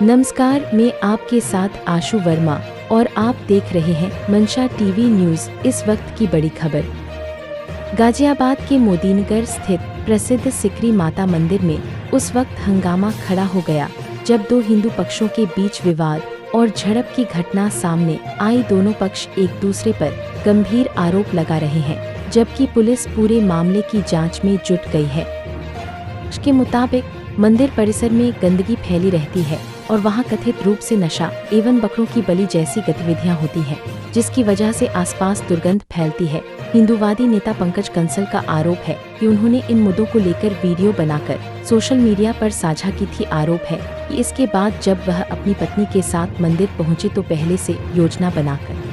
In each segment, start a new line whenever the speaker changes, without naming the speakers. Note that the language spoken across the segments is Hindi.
नमस्कार, मैं आपके साथ आशु वर्मा और आप देख रहे हैं मंशा टीवी न्यूज़। इस वक्त की बड़ी खबर। गाजियाबाद के मोदीनगर स्थित प्रसिद्ध सिकरी माता मंदिर में उस वक्त हंगामा खड़ा हो गया जब दो हिंदू पक्षों के बीच विवाद और झड़प की घटना सामने आई। दोनों पक्ष एक दूसरे पर गंभीर आरोप लगा रहे हैं, जबकि पुलिस पूरे मामले की जांच में जुट गई है। उसके मुताबिक मंदिर परिसर में गंदगी फैली रहती है और वहां कथित रूप से नशा एवं बकरों की बलि जैसी गतिविधियां होती हैं, जिसकी वजह से आसपास दुर्गंध फैलती है। हिंदूवादी नेता पंकज कंसल का आरोप है कि उन्होंने इन मुद्दों को लेकर वीडियो बनाकर सोशल मीडिया पर साझा की थी। आरोप है कि इसके बाद जब वह अपनी पत्नी के साथ मंदिर पहुंचे तो पहले से योजना बनाकर।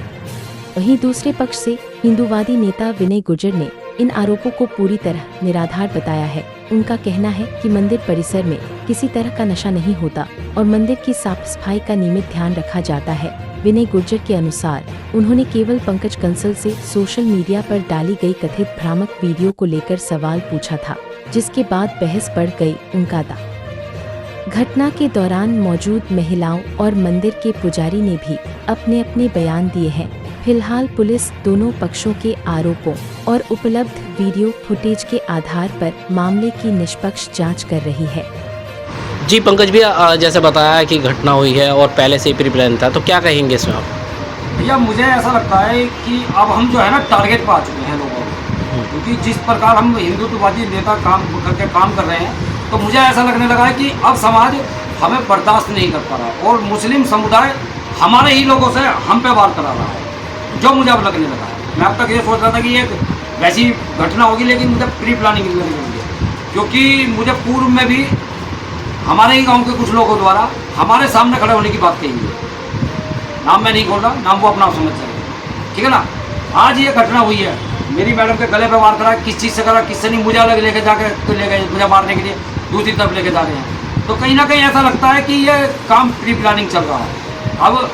वहीं दूसरे पक्ष से हिंदूवादी नेता विनय गुर्जर ने इन आरोपों को पूरी तरह निराधार बताया है। उनका कहना है कि मंदिर परिसर में किसी तरह का नशा नहीं होता और मंदिर की साफ सफाई का नियमित ध्यान रखा जाता है। विनय गुर्जर के अनुसार उन्होंने केवल पंकज कंसल से सोशल मीडिया पर डाली गई कथित भ्रामक वीडियो को लेकर सवाल पूछा था, जिसके बाद बहस बढ़ गई। उनका घटना के दौरान मौजूद महिलाओं और मंदिर के पुजारी ने भी अपने अपने बयान दिए हैं। फिलहाल पुलिस दोनों पक्षों के आरोपों और उपलब्ध वीडियो फुटेज के आधार पर मामले की निष्पक्ष जांच कर रही है।
जी पंकज भैया, जैसे बताया कि घटना हुई है और पहले से ही प्री प्लान था, तो क्या कहेंगे इसमें आप?
भैया मुझे ऐसा लगता है कि अब हम जो है ना टारगेट पर आ चुके हैं लोगों को, क्योंकि जिस प्रकार हम हिंदुत्ववादी नेता काम कर रहे हैं, तो मुझे ऐसा लगने लगा है कि अब समाज हमें बर्दाश्त नहीं कर पा रहा है और मुस्लिम समुदाय हमारे ही लोगों से हम पे वार करा रहा है, जो मुझे अब लगने लगा है। मैं अब तक ये सोच रहा था कि ये वैसी घटना होगी, लेकिन मुझे प्री प्लानिंग लगने लगी है, क्योंकि मुझे पूर्व में भी हमारे ही गांव के कुछ लोगों द्वारा हमारे सामने खड़े होने की बात कही है। नाम मैं नहीं खोल रहा, नाम वो अपना समझ जाएगा, ठीक है ना। आज ये घटना हुई है, मेरी मैडम के गले पे वार करा, किस चीज़ से करा, किससे नहीं, मुझे अलग लेके जाके तो ले गए, मुझे मारने के लिए दूसरी तरफ लेके जा रहे हैं। तो कहीं ना कहीं ऐसा लगता है कि ये काम प्री प्लानिंग चल रहा है। अब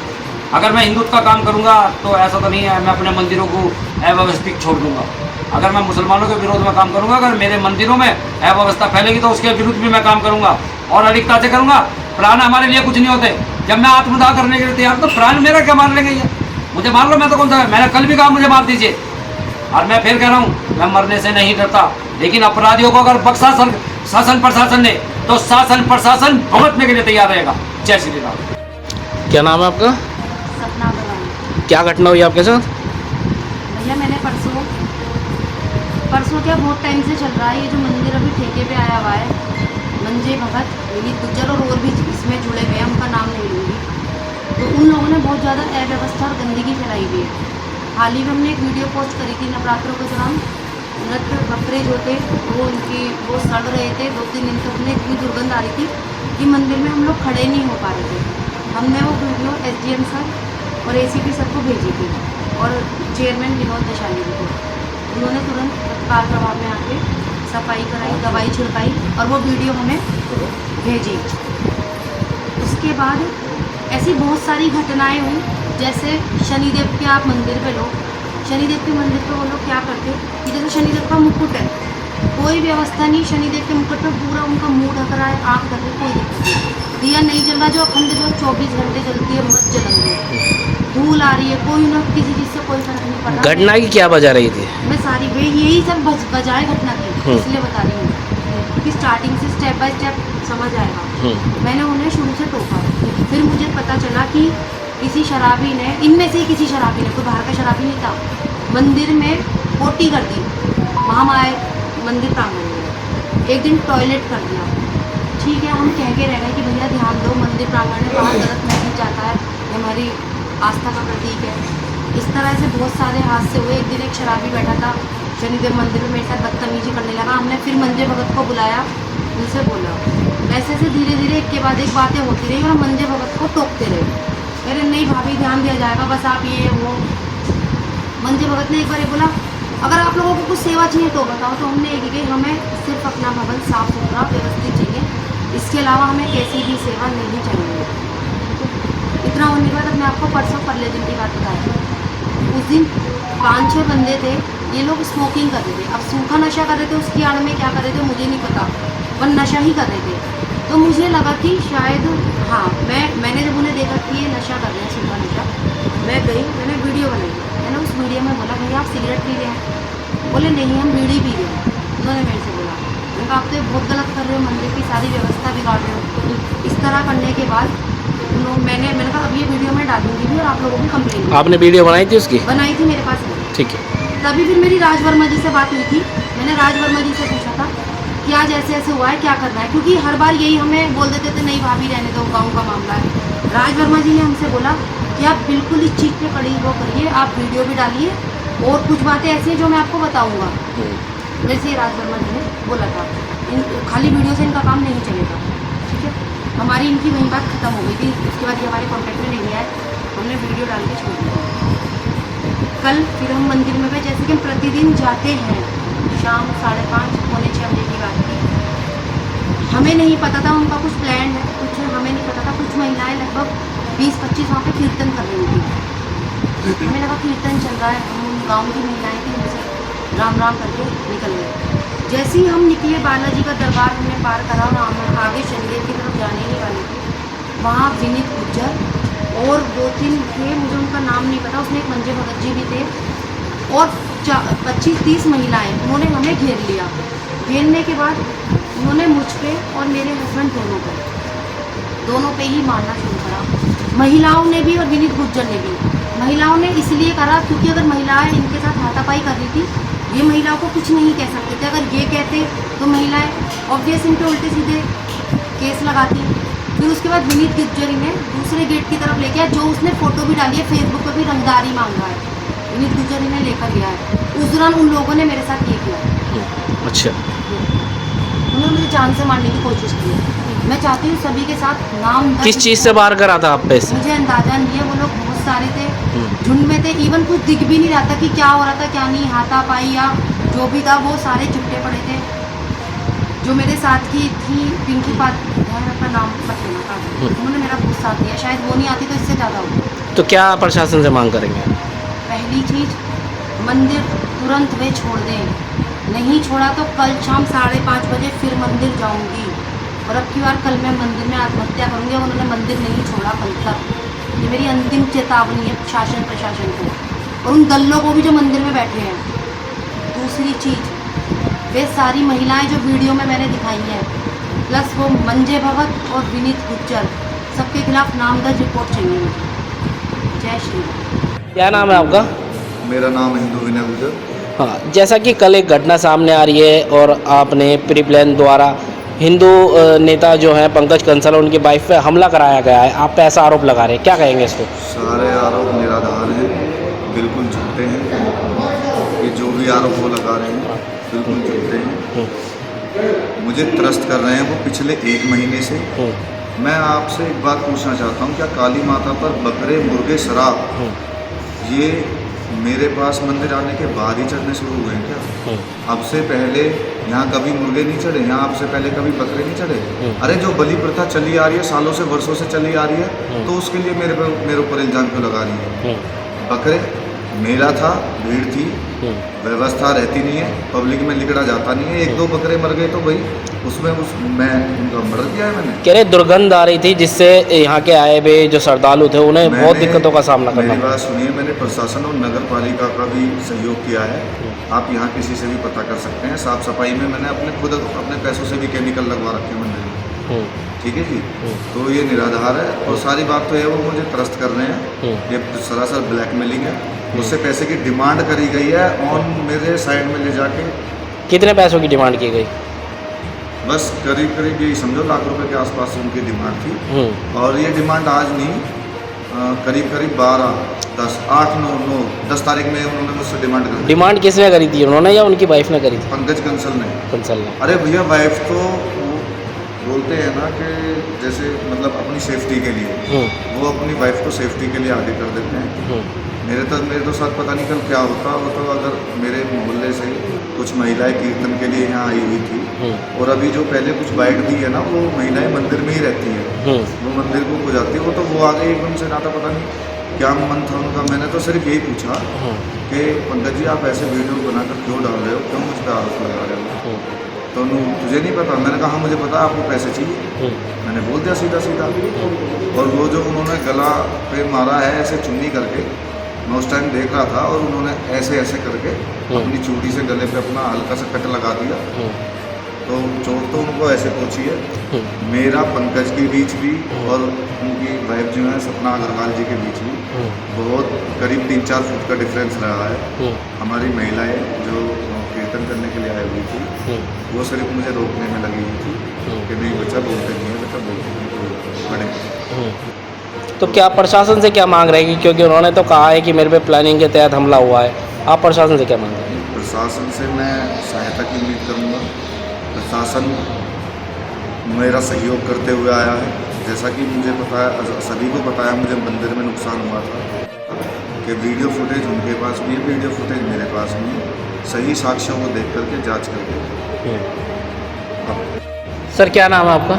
अगर मैं हिंदुत्व का काम करूंगा तो ऐसा तो नहीं है मैं अपने मंदिरों को अव्यवस्थित छोड़ दूंगा। अगर मैं मुसलमानों के विरोध में काम करूंगा, अगर मेरे मंदिरों में अव्यवस्था फैलेगी तो उसके विरुद्ध भी मैं काम करूंगा और अधिकता से करूंगा। प्राण हमारे लिए कुछ नहीं होते। जब मैं आत्मदाह करने के लिए तैयार तो प्राण मेरा क्या मार लेंगे? ये मुझे मार लो, मैं तो कौन सा, मैंने कल भी कहा मुझे मार दीजिए, और मैं फिर कह रहा हूँ मैं मरने से नहीं डरता। लेकिन अपराधियों को अगर बख्शा शासन प्रशासन ने, तो शासन प्रशासन भुगतने के लिए तैयार रहेगा। जय श्री राम।
क्या नाम है आपका?
सपना भगवान।
क्या घटना हुई आपके साथ?
भैया मैंने परसों क्या बहुत टाइम से चल रहा है ये जो मंदिर अभी ठेके पे आया हुआ है, मंजे भगत विनीत गुर्जर और भी इसमें जुड़े हुए हैं, उनका नाम नहीं लूँगी। तो उन लोगों ने बहुत ज़्यादा अव्यवस्था और गंदगी फैलाई हुई है। हाल ही में हमने एक वीडियो पोस्ट करी थी नवरात्रों के दौरान। नृत्य बकरे जो थे वो सड़ रहे थे, 2-3 दिन तक उन्हें इतनी दुर्गंध आ रही थी कि मंदिर में हम लोग खड़े नहीं हो पा रहे थे। हमने वो वीडियो SDM सर और ACP सर को भेजी थी और चेयरमैन विनोद दशाली को। उन्होंने तुरंत तत्काल प्रभाव में आके सफाई कराई, दवाई छिड़काई और वो वीडियो हमें भेजी। उसके बाद ऐसी बहुत सारी घटनाएं हुई, जैसे शनिदेव के आप मंदिर पे लो, शनिदेव के मंदिर पे वो लोग क्या करते कि जैसे शनिदेव का मुकुट है, कोई व्यवस्था नहीं, शनिदेव के मुकुट पे पूरा उनका मुंह ढक रहा है, आँख ढक रही, कोई दिक्कत नहीं। दिया नहीं जल रहा, जो अखंड जो 24 घंटे जलती है मत जलन, धूल आ रही है, कोई ना किसी चीज़ से कोई फर्क नहीं पड़ रहा।
घटना की क्या वजह रही थी?
मैं सारी यही सब वजह घटना की इसलिए बता रही हूँ कि स्टार्टिंग से स्टेप बाय स्टेप समझ आएगा। मैंने उन्हें शुरू से टोका, फिर मुझे पता चला कि किसी शराबी ने, इनमें से किसी शराबी ने, कोई बाहर का शराबी नहीं था, मंदिर में पोटी कर दी। महामाए मंदिर प्रांगण में एक दिन टॉयलेट कर दिया। ठीक है, हम कह के रह गए कि भैया ध्यान दो, मंदिर प्रांगण में बाहर गलत नहीं जाता है, हमारी आस्था का प्रतीक है। इस तरह से बहुत सारे हादसे हुए। एक दिन एक शराबी बैठा था शनिदेव मंदिर में, मेरे साथ बदतमीजी करने लगा। हमने फिर मंजे भगत को बुलाया, उनसे बोला, ऐसे से धीरे धीरे एक के बाद एक बातें होती रही और हम मंजे भगत को टोकते रहे। अरे नहीं भाभी, ध्यान दिया जाएगा, बस आप ये वो। मंजे भगत ने एक बार ये बोला, अगर आप लोगों को कुछ सेवा चाहिए तो बताओ। तो हमने एक ही कही, हमें सिर्फ अपना भवन साफ सुथरा व्यवस्थित चाहिए, इसके अलावा हमें कैसी भी सेवा नहीं चाहिए। इतना होने के बाद अब मैं आपको परसों परले दिन की बात बताती हूँ। उस दिन 5-6 बंदे थे, ये लोग स्मोकिंग कर रहे थे। अब सूखा नशा कर रहे थे, उसकी आड़ में क्या कर रहे थे मुझे नहीं पता, पर नशा ही कर रहे थे। तो मुझे लगा कि शायद हाँ, मैं कि ये नशा कर रहे हैं, सूखा नशा। मैं गई, मैंने वीडियो बनाई, मैंने उस वीडियो में बोला भैया आप सिगरेट पी रहे हैं? बोले नहीं हम बीड़ी पी रहे हैं। उन्होंने मेरे से बोला, मैंने कहा आप तो बहुत गलत कर रहे हो, मंदिर की सारी व्यवस्था बिगाड़ रहे हो। इस तरह करने के बाद मैंने कहा अब ये वीडियो मैं डालूंगी भी और आप लोगों की कंप्लेंट
आपने वीडियो बनाई थी उसकी?
बनाई थी, मेरे पास है।
ठीक है।
तभी फिर मेरी राज वर्मा जी से बात हुई थी। मैंने राज वर्मा जी से पूछा था कि आज ऐसे ऐसे हुआ है, क्या करना है, क्योंकि हर बार यही हमें बोल देते थे नहीं भाभी रहने दो, गाँव का मामला है। राज वर्मा जी ने हमसे बोला कि आप बिल्कुल इस चीज़ पे कड़ी वो करिए, आप वीडियो भी डालिए और कुछ बातें ऐसी हैं जो मैं आपको बताऊँगा। जैसे राज वर्मा जी ने बोला था खाली वीडियो से इनका काम नहीं चलेगा। ठीक है, हमारी इनकी वही बात खत्म हो गई थी। उसके बाद ये हमारे कॉन्टैक्ट में नहीं आए, हमने वीडियो डाल के छोड़ दिया। कल फिर हम मंदिर में गए, जैसे कि हम प्रतिदिन जाते हैं, शाम 5:30 पौने 6 बजे की बात थी। हमें नहीं पता था उनका कुछ प्लान है, कुछ हमें नहीं पता था। कुछ महिलाएं लगभग 20-25 वहाँ पे कीर्तन कर रही थी। हमें लगा कीर्तन चल रहा है, हम गाँव की महिलाएं थी, उनसे राम राम करके निकल गए। जैसे ही हम निकले, बालाजी का दरबार हमने पार करा और हम आगे शनिदेव की तरफ जाने ही वाले थे। वहाँ विनीत गुज्जर और 2-3 थे, मुझे उनका नाम नहीं पता, उसमें एक मंजे भगत जी भी थे और 25-30 महिलाएं, उन्होंने हमें घेर लिया। घेरने के बाद उन्होंने मुझ पे और मेरे हस्बैंड दोनों पे ही मारना शुरू करा। महिलाओं ने भी और विनीत गुज्जर ने भी। महिलाओं ने इसलिए करा क्योंकि अगर महिलाएं इनके साथ हाथापाई कर रही थी, ये महिलाओं को कुछ नहीं कह सकते थे। अगर ये कहते तो महिलाएं ऑब्वियस इन पे उल्टे सीधे केस लगाती। फिर उसके बाद विनीत गुज्जर ने दूसरे गेट की तरफ लेके आया, जो उसने फ़ोटो भी डाली है, फेसबुक पे भी रंगदारी मांग रहा है, विनीत गुज्जर ने लेकर गया है। उस दौरान उन लोगों ने मेरे साथ ये किया।
अच्छा।
उन्होंने मुझे जान से मारने की कोशिश की। मैं चाहती हूँ सभी के साथ नाम
किस चीज़ से बाहर करा था आप पैसे?
मुझे अंदाजा नहीं है, वो लोग बहुत सारे थे, झुंड में थे, इवन कुछ दिख भी नहीं रहा था कि क्या हो रहा था क्या नहीं। हाथापाई या जो भी था वो सारे चिपटे पड़े थे। जो मेरे साथ की थी पिंकी ध्यान अपना नाम मत लेना था, उन्होंने मेरा बहुत साथ दिया। शायद वो नहीं आती तो इससे ज़्यादा होगा।
तो क्या प्रशासन से मांग करेंगे?
पहली चीज़, मंदिर तुरंत वे छोड़ दें, नहीं छोड़ा तो कल शाम 5:30 बजे फिर मंदिर जाऊंगी और अब की बार कल मैं मंदिर में आत्महत्या करूंगी। उन्होंने मंदिर नहीं छोड़ा कल तक, ये मेरी अंतिम चेतावनी है शासन प्रशासन को और उन दल्लों को भी जो मंदिर में बैठे हैं। दूसरी चीज़, वे सारी महिलाएं जो वीडियो में मैंने दिखाई हैं, प्लस वो मंजे भगत और विनीत गुज्जर, सबके खिलाफ नामदर्ज रिपोर्ट चाहिए मुझे। जय श्री राम।
क्या नाम है आपका?
मेरा नाम हिंदू विनय गुजर।
हाँ, जैसा कि कल एक घटना सामने आ रही है और आपने प्री प्लान द्वारा हिंदू नेता जो हैं पंकज कंसल, उनकी वाइफ पे हमला कराया गया है, आप पे ऐसा आरोप लगा रहे हैं, क्या कहेंगे इसको?
सारे आरोप निराधार हैं, बिल्कुल झूठे हैं। ये जो भी आरोप वो लगा रहे हैं बिल्कुल झूठे हैं, मुझे त्रस्त कर रहे हैं वो पिछले 1 महीने से। मैं आपसे एक बात पूछना चाहता हूँ, क्या काली माता पर बकरे, मुर्गे, शराब ये मेरे पास मंदिर आने के बाद ही चढ़ने शुरू हुए हैं क्या? अब से पहले यहाँ कभी मुर्गे नहीं चढ़े, यहाँ अब से पहले कभी बकरे नहीं चढ़े? अरे जो बलि प्रथा चली आ रही है, सालों से वर्षों से चली आ रही है, तो उसके लिए मेरे ऊपर इल्ज़ाम क्यों लगा रही है? बकरे, मेला था, भीड़ थी, व्यवस्था रहती नहीं है, पब्लिक में लिखड़ा जाता नहीं है, 1-2 बकरे मर गए तो भाई उसमें मैं उनका मर्डर किया है मैंने।
कह रहे दुर्गंध आ रही थी जिससे यहाँ के आए हुए जो श्रद्धालु थे उन्हें बहुत दिक्कतों का सामना करना।
मेरी बात सुनिए, मैंने प्रशासन और नगर पालिका का भी सहयोग किया है। आप यहाँ किसी से भी पता कर सकते हैं। साफ सफाई में मैंने खुद अपने पैसों से भी केमिकल लगवा रखे मंदिर में। ठीक है जी, तो ये निराधार है और सारी बात तो है वो मुझे त्रस्त कर रहे हैं, ये सरासर ब्लैकमेलिंग है। उससे पैसे की डिमांड करी गई है ऑन मेरे साइड में ले जाके।
कितने पैसों की डिमांड की गई?
बस करीब यही समझो लाख रुपए के आसपास उनकी डिमांड थी। और ये डिमांड आज नहीं, करीब 12, 10, 8, 9, 10 तारीख में उन्होंने मुझसे डिमांड करी।
डिमांड किसने करी थी, उन्होंने या उनकी वाइफ ने करी थी?
पंकज कंसल ने।
कंसल ने।
अरे भैया, वाइफ तो बोलते हैं ना कि जैसे मतलब अपनी सेफ्टी के लिए, वो अपनी वाइफ को सेफ्टी के लिए आगे कर देते हैं। मेरे तो साथ पता नहीं कल क्या होता। वो तो अगर मेरे मोहल्ले से कुछ महिलाएं कीर्तन के लिए यहाँ आई हुई थी और अभी जो पहले कुछ बाइट दी है ना, वो महिलाएं मंदिर में ही रहती हैं, वो मंदिर को जाती है, वो तो वो आ गई एकदम से, ना तो पता नहीं क्या मन था उनका। मैंने तो सिर्फ यही पूछा कि पंकज जी आप ऐसे वीडियो बनाकर क्यों डाल रहे हो, क्यों मुझ पर आरोप लगा रहे हो? तो तुझे नहीं पता? मैंने कहा हाँ मुझे पता है, आपको पैसे चाहिए। मैंने बोल दिया सीधा सीधा। और वो जो उन्होंने गला पे मारा है ऐसे चुन्नी करके, मैं उस टाइम देख रहा था, और उन्होंने ऐसे ऐसे करके अपनी चूड़ी से गले पे अपना हल्का सा कट लगा दिया। तो चोट तो उनको ऐसे पहुंची है। मेरा पंकज के बीच भी और उनकी वाइफ जो है सपना अग्रवाल जी के बीच भी बहुत करीब 3-4 फुट का डिफरेंस रहा है। हमारी महिलाएं जो कीर्तन करने के लिए आई हुई थी, वो सिर्फ मुझे रोकने में लगी हुई थी कि नहीं बच्चा बोलते नहीं है, बच्चा बोलते नहीं, तो बड़े।
तो क्या प्रशासन से क्या मांग रहेगी, क्योंकि उन्होंने तो कहा है कि मेरे पे प्लानिंग के तहत हमला हुआ है, आप प्रशासन से क्या मांग रहे हैं?
प्रशासन से मैं सहायता की उम्मीद करूँगा। प्रशासन मेरा सहयोग करते हुए आया है। जैसा कि मुझे पता है, सभी को पता है, मुझे मंदिर में नुकसान हुआ था कि वीडियो फुटेज उनके पास भी है, वीडियो फुटेज मेरे पास भी है। सही साक्ष्यों को देख करके जांच करके।
सर क्या नाम है आपका?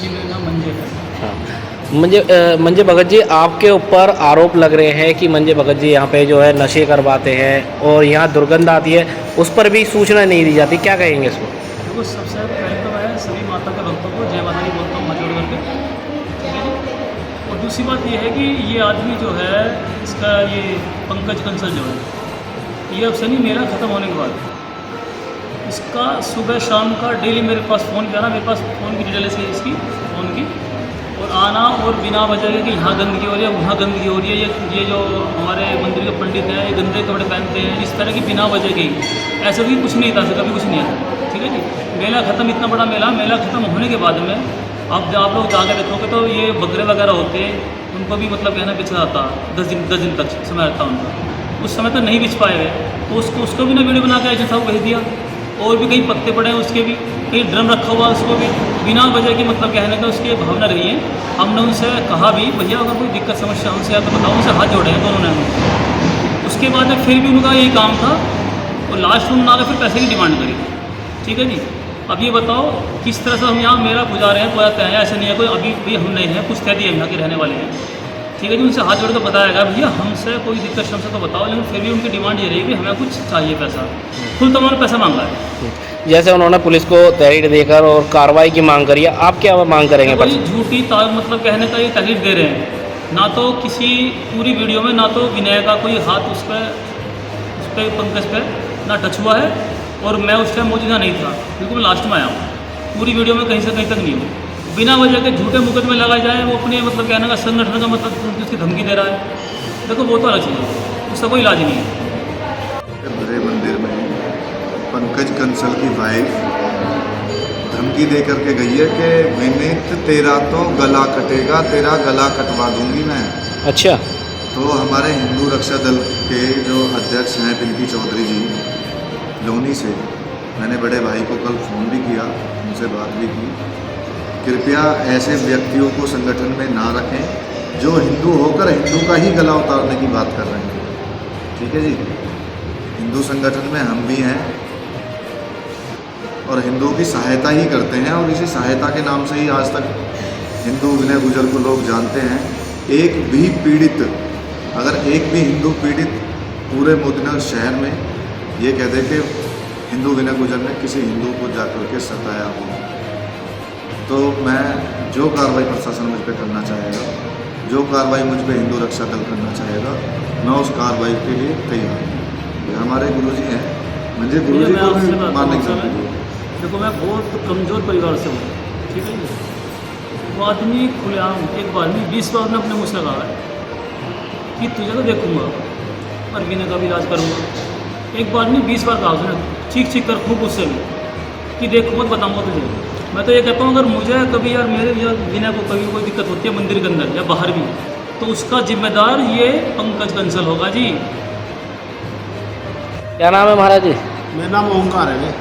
जी मेरा नाम मंजे है।
हाँ, मंजे भगत जी, आपके ऊपर आरोप लग रहे हैं कि मंजे भगत जी यहाँ पे जो है नशे करवाते हैं और यहाँ दुर्गंध आती है, उस पर भी सूचना नहीं दी जाती, क्या कहेंगे इसको?
देखो सबसे पहले तो मैं सभी माता के भक्तों को जय माता दी बोलता हूँ मजोड़ करके, ठीक है जी। और दूसरी बात ये है कि ये आदमी जो है, इसका ये पंकज कंसल जो है, ये अब शनि मेला ख़त्म होने के बाद इसका सुबह शाम का डेली मेरे पास फ़ोन किया ना, मेरे पास फ़ोन की डिटेल है इसकी फ़ोन की, और आना और बिना वजह के कि यहाँ गंदगी हो रही है, वहाँ गंदगी हो रही है, ये जो हमारे मंदिर के पंडित हैं ये गंदे कपड़े पहनते हैं, इस तरह की बिना वजह के ही। ऐसा भी कुछ नहीं था, कभी कुछ नहीं था, ठीक है जी। मेला ख़त्म, इतना बड़ा मेला ख़त्म होने के बाद में आप लोग जाकर देखोगे तो ये बकरे वगैरह होते हैं, उनको भी मतलब कहना बेचा जाता 10 दिन तक समय रहता उनका। उस समय तक नहीं बेच पाए गए, तो उसको भी ना वीडियो बना के ऐसा था वो भेज दिया। और भी कई पत्ते पड़े हैं उसके भी, कहीं ड्रम रखा हुआ उसको भी बिना वजह की मतलब कहने का उसकी भावना रही है। हमने उनसे कहा भी भैया अगर कोई दिक्कत समस्या हमसे या तो बताओ, उनसे हाथ जोड़े हैं दोनों ने। उसके बाद में फिर भी उनका यही काम था, और लास्ट में उन्होंने फिर पैसे की डिमांड करी, ठीक है जी। अब ये बताओ किस तरह से हम यहाँ मेला गुजार रहे हैं, पुजाते हैं, ऐसे नहीं है कोई अभी भी हम नहीं हैं, कुछ तैयारी हम यहाँ के रहने वाले हैं, ठीक है जी। उनसे हाथ जोड़ कर बताया गया भैया हमसे कोई दिक्कत समस्या तो बताओ, लेकिन फिर भी उनकी डिमांड ये रही कि हमें कुछ चाहिए पैसा, फुल तो उन्होंने पैसा मांगा है।
जैसे उन्होंने पुलिस को तहरीर देकर और कार्रवाई की मांग करी है, आप क्या मांग करेंगे?
कोई झूठी मतलब कहने का ये तहरीर दे रहे हैं, ना तो किसी पूरी वीडियो में ना तो विनय का कोई हाथ उस पर पंकज पे ना टच हुआ है, और मैं उस टाइम मौजूदा नहीं था, बिल्कुल मैं लास्ट में आया हूँ। पूरी वीडियो में कहीं से कहीं तक नहीं हूँ। बिना वजह के झूठे मुकदमे लगाए जाए, वो अपने मतलब कहने का संगठन का मतलब उसकी धमकी दे रहा है, देखो वो तो अलग चीज़ है, उसका कोई इलाज नहीं है।
बड़े मंदिर में पंकज कंसल की वाइफ धमकी दे करके गई है कि विनीत तेरा तो गला कटेगा, तेरा गला कटवा दूंगी मैं।
अच्छा।
तो हमारे हिंदू रक्षा दल के जो अध्यक्ष हैं पिंकी चौधरी जी लोनी से, मैंने बड़े भाई को कल फ़ोन भी किया, उनसे बात भी की। कृपया ऐसे व्यक्तियों को संगठन में ना रखें जो हिंदू होकर हिंदू का ही गला उतारने की बात कर रहे हैं, ठीक है जी। हिंदू संगठन में हम भी हैं और हिंदुओं की सहायता ही करते हैं, और इसी सहायता के नाम से ही आज तक हिंदू विनय गुजर को लोग जानते हैं। एक भी पीड़ित, अगर एक भी हिंदू पीड़ित पूरे मोदीनगर शहर में ये कह दे कि हिंदू विनय गुजर ने किसी हिंदू को जाकर के सताया हो, तो मैं जो कार्रवाई प्रशासन मुझ पर करना चाहेगा, जो कार्रवाई मुझ पर हिंदू रक्षा दल करना चाहेगा, मैं उस कार्रवाई के लिए तैयार हूँ। हमारे गुरुजी हैं, मुझे गुरुजी को भी मानने की जरूरत है।
देखो मैं बहुत कमज़ोर परिवार से हूँ, ठीक है। वो आदमी खुलेआम एक बार में 20 बार ने अपने मुँह से कहा है कि तुझे तो देखूँगा और विनय का भी इलाज करूँगा। एक बार नहीं 20 बार कहा उसने, चीख कर खूब गुस्से में कि देखो मत बताऊँगा तुझे। मैं तो ये कहता हूँ अगर मुझे कभी यार मेरे या विनय को कभी कोई दिक्कत होती है मंदिर के अंदर या बाहर भी, तो उसका जिम्मेदार ये पंकज कंसल होगा जी।
क्या नाम है महाराज जी?
मेरा नाम ओंकार है।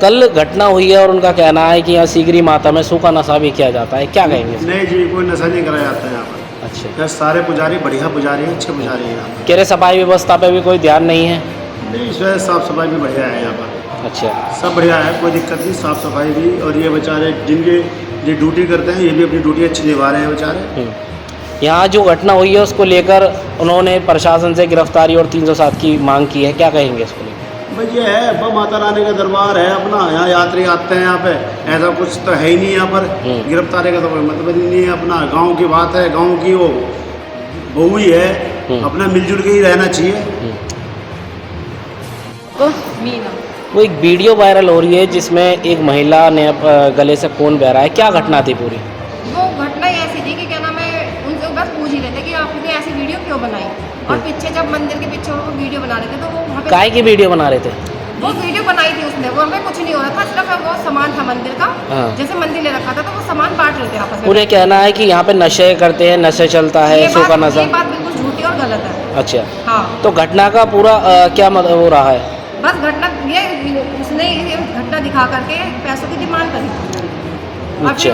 कल घटना हुई है और उनका कहना है कि यहाँ सीगरी माता में सूखा नशा भी किया जाता है, क्या कहेंगे?
नहीं जी, कोई नशा नहीं कराया जाता है यहाँ पर।
अच्छा।
यहाँ सारे पुजारी बढ़िया पुजारी हैं, अच्छे पुजारी हैं यहाँ पर।
कह रहे सफाई व्यवस्था पे भी कोई ध्यान नहीं है?
नहीं, इस वजह साफ़ सफाई भी बढ़िया है यहाँ पर।
अच्छा।
सब बढ़िया है, कोई दिक्कत नहीं, साफ़ सफाई भी। और ये बेचारे जिनके जो ड्यूटी करते हैं ये भी अपनी ड्यूटी अच्छी निभा रहे हैं बेचारे।
यहाँ जो घटना हुई है उसको लेकर उन्होंने प्रशासन से गिरफ्तारी और 307 की मांग की है, क्या कहेंगे इसको लेकर?
भाई ये है अपना माता रानी का दरबार है अपना, यहाँ यात्री आते हैं यहाँ पे, ऐसा कुछ तो है ही नहीं यहाँ पर। गिरफ्तारी का तो कोई मतलब ही नहीं है, अपना गांव की बात है, गांव की वो बहू ही है, अपना मिलजुल के ही रहना चाहिए।
मीना।
वो एक वीडियो वायरल हो रही है जिसमें एक महिला ने गले से खून बह रहा है, क्या घटना थी पूरी?
वो घटना ही ऐसी थी कि क्या नाम है, उनसे बस पूछ ही रहे थे कि आपने ऐसी वीडियो क्यों बनाई। और पीछे जब मंदिर के पीछे वो वीडियो बना रहे थे तो वो वहाँ पे
काय की वीडियो बना रहे थे?
वो वीडियो बनाई थी उसने, वो हमें कुछ नहीं हो रहा था, सिर्फ वो सामान था मंदिर का, जैसे मंदिर ले रखा था तो वो सामान बांट रहे थे आपस में।
उन्हें कहना है कि यहाँ पे नशे करते हैं, नशे चलता है, सो का नशा।
ये बात बिल्कुल झूठी और गलत है।
अच्छा,
हाँ,
तो घटना का पूरा क्या मतलब हो रहा है?
बस घटना ये उसने ये घटना दिखा करके पैसों की डिमांड करी। और फिर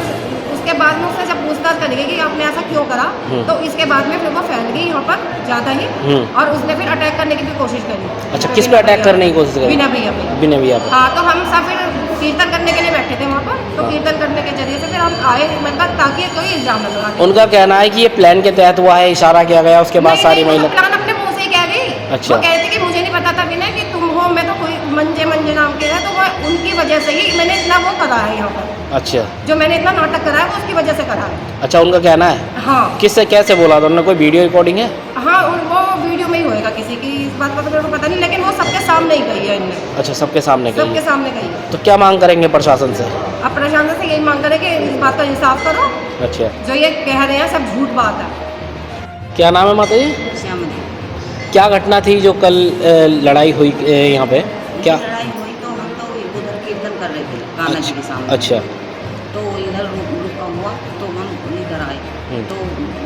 उसके बाद में उससे जब पूछताछ करेगी कि आपने ऐसा क्यों करा, तो इसके बाद में फिर वो फैल गई यहाँ पर ज़्यादा ही, और उसने फिर अटैक करने की भी कोशिश करी।
अच्छा, किस पे अटैक करने की कोशिश करी?
बिना भैया पे।
बिना भैया पे।
हाँ, तो हम सब फिर कीर्तन करने के लिए बैठे थे वहाँ पर, तो कीर्तन करने के जरिए से फिर हम आए, मतलब ताकि कोई इल्जाम न लगा।
उनका कहना है कि ये प्लान के तहत हुआ है, इशारा किया गया, उसके बाद सारी महिला।
प्लान अपने मुंह से ही कह गई।
अच्छा।
वो कह रही थी कि मुझे नहीं पता था विनय कि तुम हो, मैं तो कोई मंजे नाम के है, तो वो उनकी वजह से ही मैंने इतना वो करा है यहाँ पर।
अच्छा,
जो मैंने इतना नाटक करा है वो उसकी वजह से करा है।
अच्छा, उनका कहना है।
हाँ,
किससे कैसे बोला था उन्होंने? कोई वीडियो रिकॉर्डिंग है?
हाँ, वो वीडियो में ही होएगा किसी की, इस बात का तो मेरे को पता नहीं, लेकिन वो सबके सामने ही गई है इनने।
अच्छा, सबके सामने कही
सबके
है।
सामने गई है।
तो क्या मांग करेंगे प्रशासन से?
अब प्रशासन से यही मांग करें कि इस बात का इंसाफ करो,
अच्छा,
जो ये कह रहे हैं सब झूठ बात है।
क्या नाम है माता जी?
श्यामली।
क्या घटना थी जो कल लड़ाई हुई यहाँ पे? क्या
लड़ाई हुई तो हम तो उधर कीर्तन कर रहे थे कान्हा जी के सामने।
अच्छा,
तो इधर रुका हुआ तो हम इधर आए, तो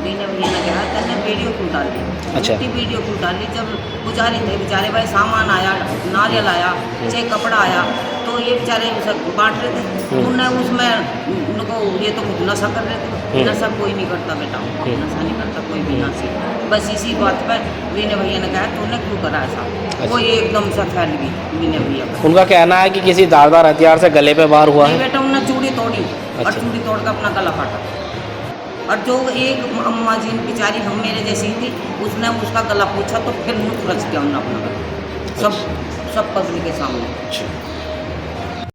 बीने भैया ने कहा तेने वीडियो क्यों डाल दी?
अच्छा।
वीडियो क्यों डाल दी? जब पुजारी थे बेचारे, भाई सामान आया, नारियल आया, चाहे कपड़ा आया, तो ये बेचारे सब बांट रहे थे। उन्हें उसमें उनको ये तो खुद नशा कर रहे थे। नशा कोई नहीं करता बेटा, नशा नहीं करता कोई भी नासी। बस इसी बात पर बीने भैया ने कहा तूने क्यों करा ऐसा? वो ये एकदम से फैल गई बीने भैया पर।
उनका कहना है कि किसी धारदार हथियार से गले पे वार हुआ
नहीं
है।
बेटा, उन्होंने चूड़ी तोड़ी और
अच्छा।
चूड़ी तोड़ कर अपना गला काटा। और जो एक अम्मा जी बेचारी हम मेरे जैसी थी, उसने उसका गला पूछा तो फिर मुँह रच दिया उन्होंने अपना गला, सब पब्लिक के सामने।
अच्छा।